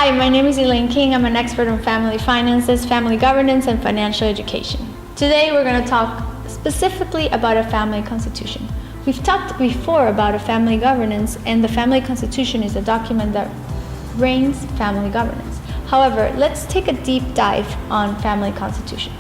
Hi, my name is Elaine King. I'm an expert on family finances, family governance, and financial education. Today we're going to talk specifically about a family constitution. We've talked before about a family governance, and the family constitution is a document that reigns family governance. However, let's take a deep dive on family constitution.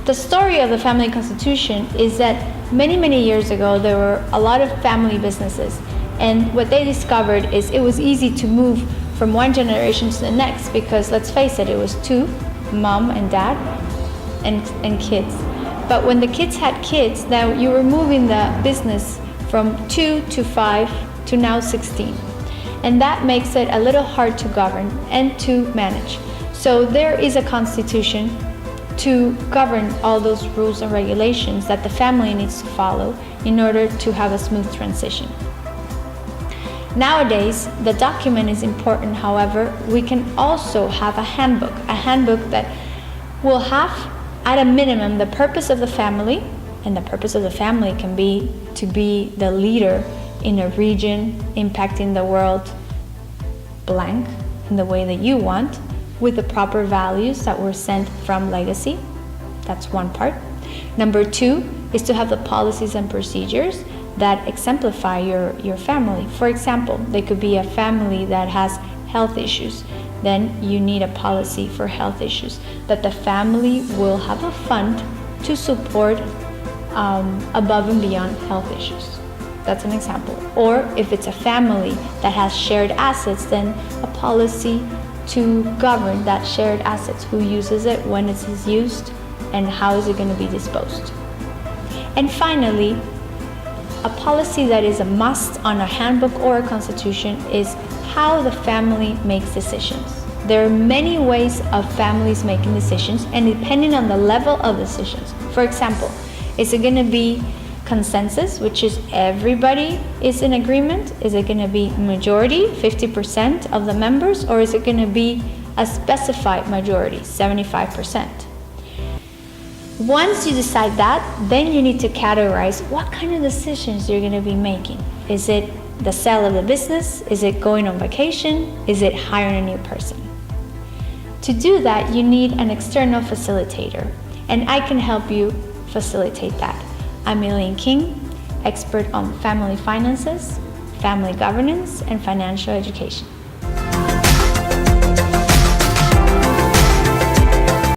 The story of the family constitution is that many years ago there were a lot of family businesses, and what they discovered is it was easy to move from one generation to the next because, let's face it, it was two, mom and dad, and kids. But when the kids had kids, now you were moving the business from 2 to 5 to now 16. And that makes it a little hard to govern and to manage. So there is a constitution to govern all those rules and regulations that the family needs to follow in order to have a smooth transition. Nowadays, the document is important. However, we can also have a handbook that will have, at a minimum, the purpose of the family, and the purpose of the family can be to be the leader in a region impacting the world blank in the way that you want, with the proper values that were sent from legacy. That's one part. Number two is to have the policies and procedures that exemplify your family. For example, they could be a family that has health issues. Then you need a policy for health issues, that the family will have a fund to support above and beyond health issues. That's an example. Or if it's a family that has shared assets, then a policy to govern that shared assets, who uses it, when it is used, and how is it going to be disposed. And finally, a policy that is a must on a handbook or a constitution is how the family makes decisions. There are many ways of families making decisions, and depending on the level of decisions. For example, is it going to be consensus, which is everybody is in agreement? Is it going to be majority, 50% of the members, or is it going to be a specified majority, 75%? Once you decide that, then you need to categorize what kind of decisions you're going to be making. Is it the sale of the business? Is it going on vacation? Is it hiring a new person? To do that, you need an external facilitator, and I can help you facilitate that. I'm Elaine King, expert on family finances, family governance, and financial education.